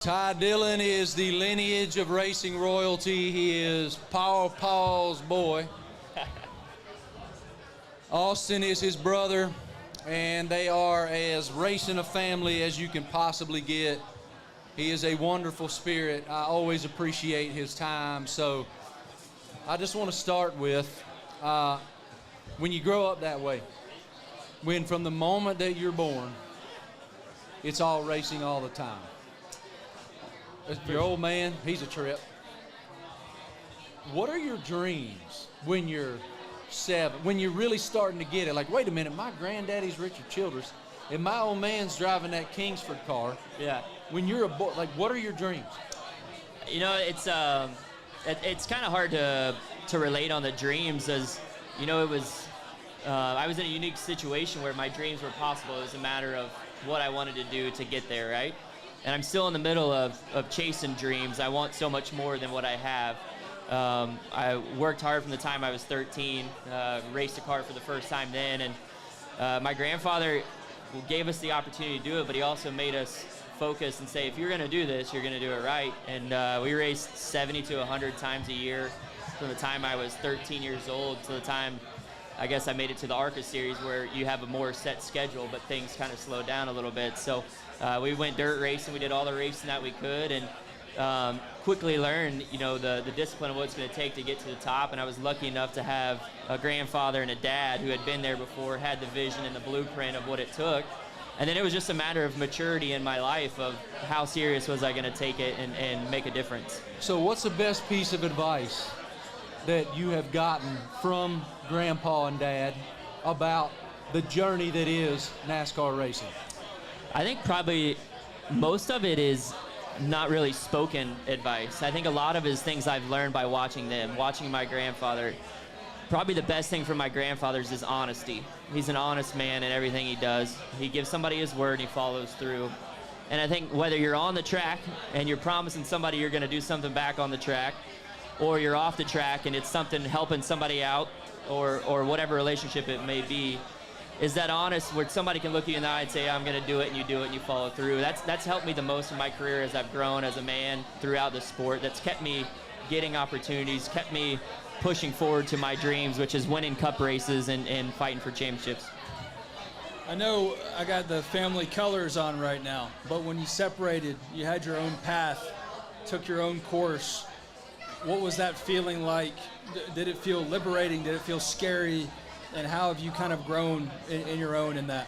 Ty Dillon is the lineage of racing royalty. He is Paul's boy. Austin is his brother, and they are as racing a family as you can possibly get. He is a wonderful spirit. I always appreciate his time. So I just want to start with when you grow up that way, when from the moment that you're born, it's all racing all the time. Your old man, he's a trip. What are your dreams when you're 7, when you're really starting to get it? Like, wait a minute, my granddaddy's Richard Childress, and my old man's driving that Kingsford car. Yeah. When you're a boy, like, what are your dreams? You know, it's kind of hard to relate on the dreams, as you know, I was in a unique situation where my dreams were possible. It was a matter of what I wanted to do to get there, right? And I'm still in the middle of chasing dreams. I want so much more than what I have. I worked hard from the time I was 13, raced a car for the first time then, and my grandfather gave us the opportunity to do it, but he also made us focus and say, if you're going to do this, you're going to do it right. And we raced 70 to 100 times a year from the time I was 13 years old to the time I guess I made it to the ARCA series, where you have a more set schedule, but things kind of slowed down a little bit. So we went dirt racing. We did all the racing that we could, and quickly learned, you know, the discipline of what it's going to take to get to the top. And I was lucky enough to have a grandfather and a dad who had been there before, had the vision and the blueprint of what it took. And then it was just a matter of maturity in my life of how serious was I going to take it and make a difference. So what's the best piece of advice that you have gotten from Grandpa and Dad about the journey that is NASCAR racing? I think probably most of it is not really spoken advice. I think a lot of it is things I've learned by watching them, watching my grandfather. Probably the best thing from my grandfather is his honesty. He's an honest man in everything he does. He gives somebody his word and he follows through. And I think whether you're on the track and you're promising somebody you're going to do something back on the track, or you're off the track and it's something helping somebody out, or whatever relationship it may be, is that honest where somebody can look you in the eye and say, I'm going to do it, and you do it and you follow through. That's helped me the most in my career as I've grown as a man throughout the sport. That's kept me getting opportunities, kept me pushing forward to my dreams, which is winning cup races and fighting for championships. I know I got the family colors on right now, but when you separated, you had your own path, took your own course. What was that feeling like? Did it feel liberating? Did it feel scary? And how have you kind of grown in your own in that?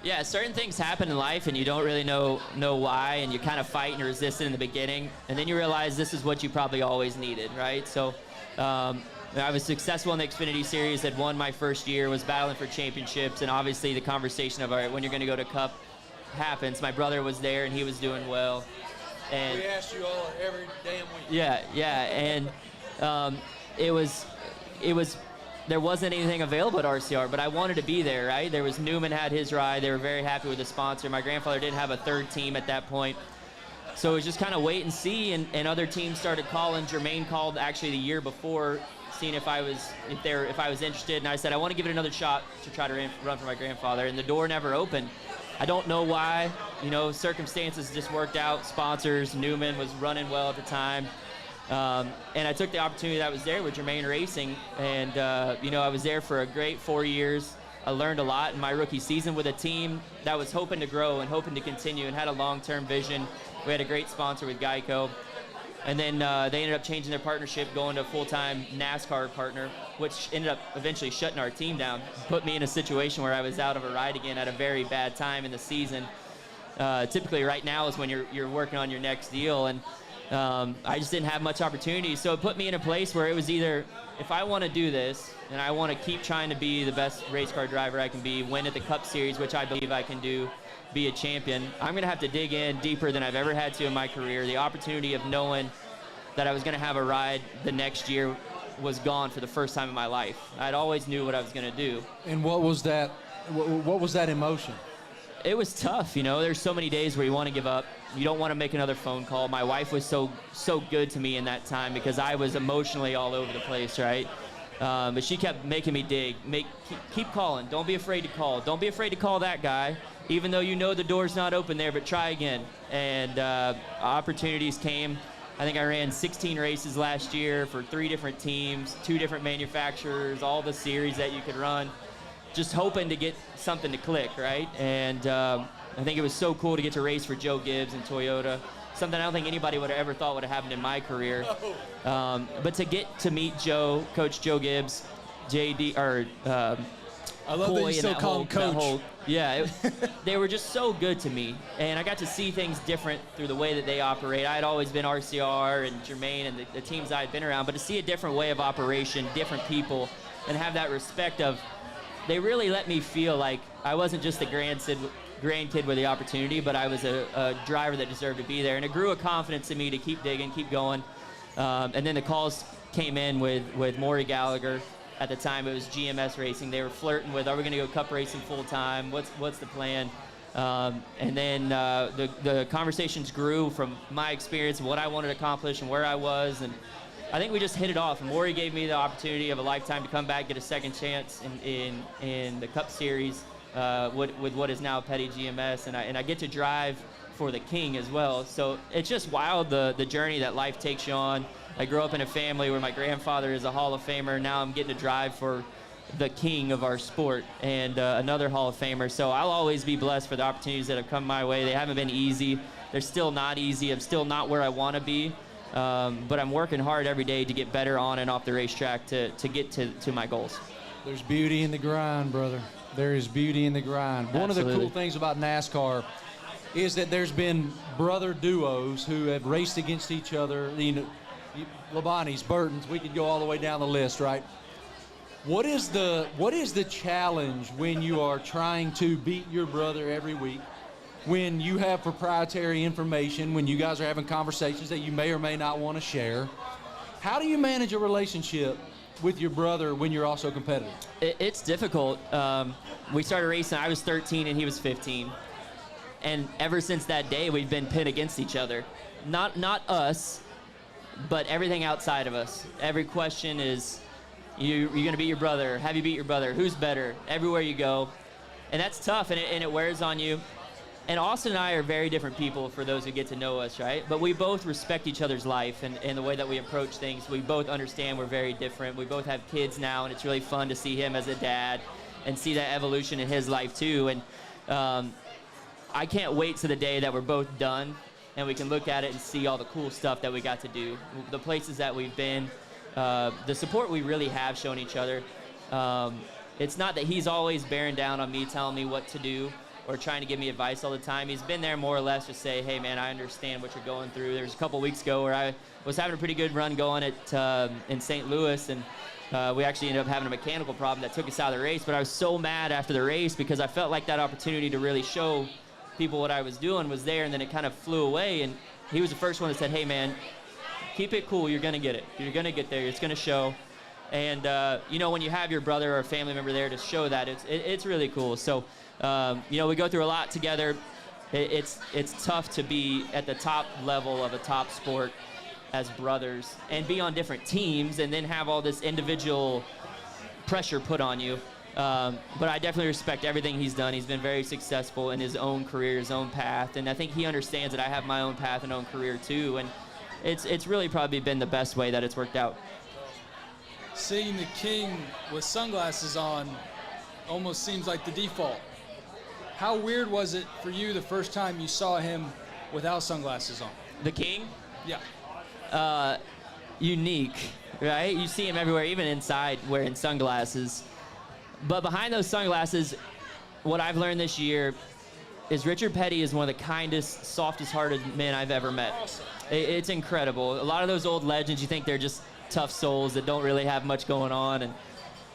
Yeah, certain things happen in life and you don't really know why, and you kind of fight and resist it in the beginning, and then you realize this is what you probably always needed, right? So I was successful in the Xfinity Series, had won my first year, was battling for championships, and obviously the conversation of, all right, when you're going to go to Cup happens. My brother was there and he was doing well. And we ask you all every damn week. Yeah, and there wasn't anything available at RCR, but I wanted to be there, right? There was Newman had his ride. They were very happy with the sponsor. My grandfather didn't have a third team at that point. So it was just kind of wait and see, and other teams started calling. Germain called actually the year before, seeing if I was interested, and I said I want to give it another shot to try to run for my grandfather, and the door never opened. I don't know why, you know, circumstances just worked out. Sponsors, Newman was running well at the time. And I took the opportunity that was there with Germain Racing, and you know, I was there for a great 4 years. I learned a lot in my rookie season with a team that was hoping to grow and hoping to continue and had a long-term vision. We had a great sponsor with Geico. And then they ended up changing their partnership, going to a full-time NASCAR partner, which ended up eventually shutting our team down. Put me in a situation where I was out of a ride again at a very bad time in the season. Typically right now is when you're working on your next deal, and I just didn't have much opportunity. So it put me in a place where it was either, if I want to do this and I want to keep trying to be the best race car driver I can be, win at the Cup Series, which I believe I can do, be a champion, I'm going to have to dig in deeper than I've ever had to in my career. The opportunity of knowing that I was going to have a ride the next year was gone for the first time in my life. I'd always knew what I was going to do. And what was that emotion? It was tough, you know. There's so many days where you want to give up. You don't want to make another phone call. My wife was so good to me in that time because I was emotionally all over the place, right? But she kept making me dig. Keep calling. Don't be afraid to call. Don't be afraid to call that guy. even though you know the door's not open there, but try again. And opportunities came. I think I ran 16 races last year for 3 different teams, 2 different manufacturers, all the series that you could run, just hoping to get something to click, right? And I think it was so cool to get to race for Joe Gibbs and Toyota, something I don't think anybody would have ever thought would have happened in my career. But to get to meet Coach Joe Gibbs, JD, or I love that you still call him Coach. They were just so good to me, and I got to see things different through the way that they operate. I had always been RCR and Jermaine and the teams I had been around, but to see a different way of operation, different people, and have that respect of, they really let me feel like I wasn't just a grandkid with the opportunity, but I was a driver that deserved to be there, and it grew a confidence in me to keep digging, keep going. And then the calls came in with Maury Gallagher. At the time, it was GMS Racing. They were flirting with, are we going to go cup racing full time? What's the plan? And then the conversations grew from my experience, what I wanted to accomplish, and where I was. And I think we just hit it off. And Maury gave me the opportunity of a lifetime to come back, get a second chance in the Cup Series with what is now Petty GMS. And I get to drive for the King as well. So it's just wild, the journey that life takes you on. I grew up in a family where my grandfather is a Hall of Famer. Now I'm getting to drive for the king of our sport and another Hall of Famer. So I'll always be blessed for the opportunities that have come my way. They haven't been easy. They're still not easy. I'm still not where I want to be. But I'm working hard every day to get better on and off the racetrack to get to my goals. There's beauty in the grind, brother. There is beauty in the grind. Absolutely. One of the cool things about NASCAR is that there's been brother duos who have raced against each other. Labonte's, Burton's, we could go all the way down the list, right? What is the challenge when you are trying to beat your brother every week, when you have proprietary information, when you guys are having conversations that you may or may not want to share? How do you manage a relationship with your brother when you're also competitive? It's difficult. We started racing, I was 13 and he was 15. And ever since that day, we've been pit against each other. Not us, but everything outside of us. Every question is, you're going to beat your brother. Have you beat your brother? Who's better? Everywhere you go. And that's tough, and it wears on you. And Austin and I are very different people for those who get to know us, right? But we both respect each other's life and the way that we approach things. We both understand we're very different. We both have kids now, and it's really fun to see him as a dad and see that evolution in his life too. And I can't wait to the day that we're both done and we can look at it and see all the cool stuff that we got to do, the places that we've been, the support we really have shown each other. It's not that he's always bearing down on me, telling me what to do or trying to give me advice all the time. He's been there more or less to say, hey, man, I understand what you're going through. There was a couple weeks ago where I was having a pretty good run going in St. Louis, and we actually ended up having a mechanical problem that took us out of the race. But I was so mad after the race because I felt like that opportunity to really show people what I was doing was there, and then it kind of flew away. And he was the first one that said, hey, man, keep it cool. You're going to get it. You're going to get there. It's going to show. And, when you have your brother or a family member there to show that, it's really cool. So, we go through a lot together. It's tough to be at the top level of a top sport as brothers and be on different teams and then have all this individual pressure put on you. But I definitely respect everything he's done. He's been very successful in his own career, his own path. And I think he understands that I have my own path and own career too. And it's really probably been the best way that it's worked out. Seeing the King with sunglasses on almost seems like the default. How weird was it for you the first time you saw him without sunglasses on? The King? Yeah. Unique, right? You see him everywhere, even inside wearing sunglasses. But behind those sunglasses, what I've learned this year is Richard Petty is one of the kindest, softest-hearted men I've ever met. Awesome. It's incredible. A lot of those old legends, you think they're just tough souls that don't really have much going on, and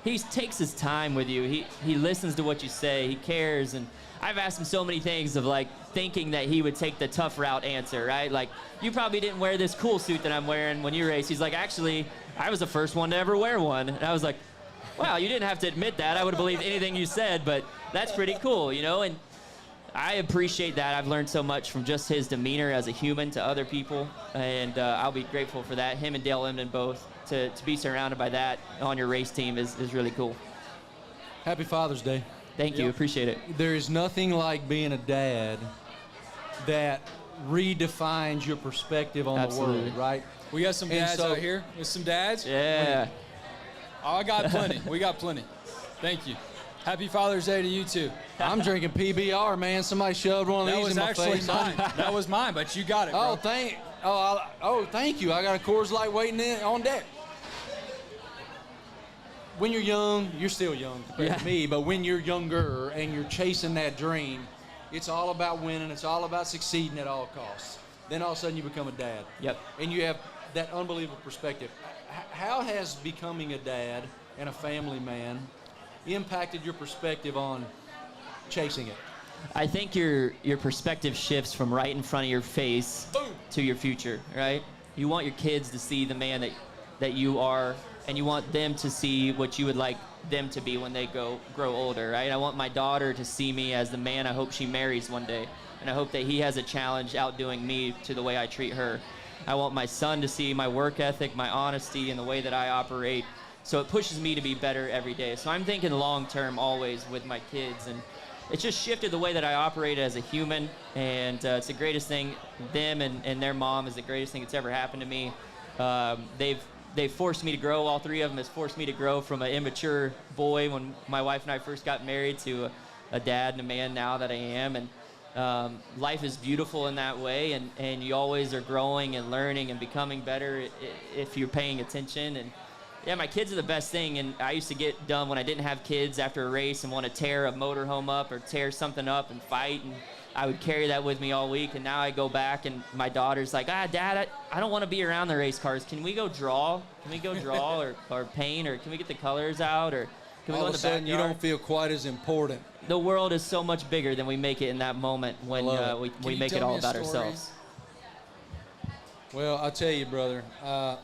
he takes his time with you. He listens to what you say. He cares, and I've asked him so many things of like thinking that he would take the tough route answer, right? Like, you probably didn't wear this cool suit that I'm wearing when you race. He's like, actually, I was the first one to ever wear one. And I was like, wow, you didn't have to admit that. I would have believed anything you said, but that's pretty cool, and I appreciate that. I've learned so much from just his demeanor as a human to other people, and I'll be grateful for that. Him and Dale Emden both, to be surrounded by that on your race team is really cool. Happy Father's Day. Thank you. Yep. Appreciate it. There is nothing like being a dad that redefines your perspective on Absolutely. the world, right? We got some And dads so- out here. With some dads? Yeah. Oh, I got plenty. We got plenty. Thank you. Happy Father's Day to you too. I'm drinking PBR, man. Somebody shoved one of That these was in my actually face. mine. That was mine, but you got it, bro. Thank you. I got a Coors Light waiting on deck. When you're young, you're still young compared to me, but when you're younger and you're chasing that dream, it's all about winning. It's all about succeeding at all costs. Then all of a sudden you become a dad. Yep. And you have that unbelievable perspective. How has becoming a dad and a family man impacted your perspective on chasing it? I think your perspective shifts from right in front of your face to your future, right? You want your kids to see the man that you are, and you want them to see what you would like them to be when they grow older, right? I want my daughter to see me as the man I hope she marries one day, and I hope that he has a challenge outdoing me to the way I treat her. I want my son to see my work ethic, my honesty, and the way that I operate. So it pushes me to be better every day. So I'm thinking long term always with my kids, and it's just shifted the way that I operate as a human, and it's the greatest thing. Them and their mom is the greatest thing that's ever happened to me. They've forced me to grow. All three of them has forced me to grow from an immature boy when my wife and I first got married to a dad and a man now that I am. And life is beautiful in that way, and you always are growing and learning and becoming better if you're paying attention. And yeah, my kids are the best thing, and I used to get done when I didn't have kids after a race and want to tear a motorhome up or tear something up and fight, and I would carry that with me all week. And now I go back, and my daughter's like, Dad, I don't want to be around the race cars. Can we go draw? Can we go draw or paint, or can we get the colors out, or can we All go in of the a sudden, you backyard? don't feel quite as important. The world is so much bigger than we make it in that moment when Love we Can you make it tell all me a about story? ourselves. Well, I'll tell you, brother, I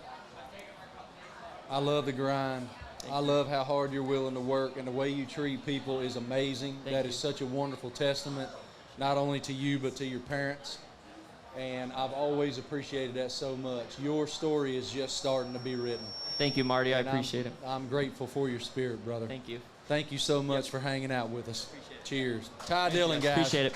love the grind. I love how hard you're willing to work, and the way you treat people is amazing. That is such a wonderful testament, not only to you, but to your parents. And I've always appreciated that so much. Your story is just starting to be written. Thank you, Marty. I And appreciate it. I'm grateful for your spirit, brother. Thank you. Thank you so much for hanging out with us. Cheers. Ty Dillon, guys. Appreciate it.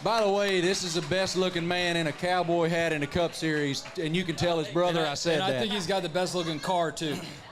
By the way, this is the best looking man in a cowboy hat in the Cup Series, and you can tell his brother I said and that. I think he's got the best looking car too.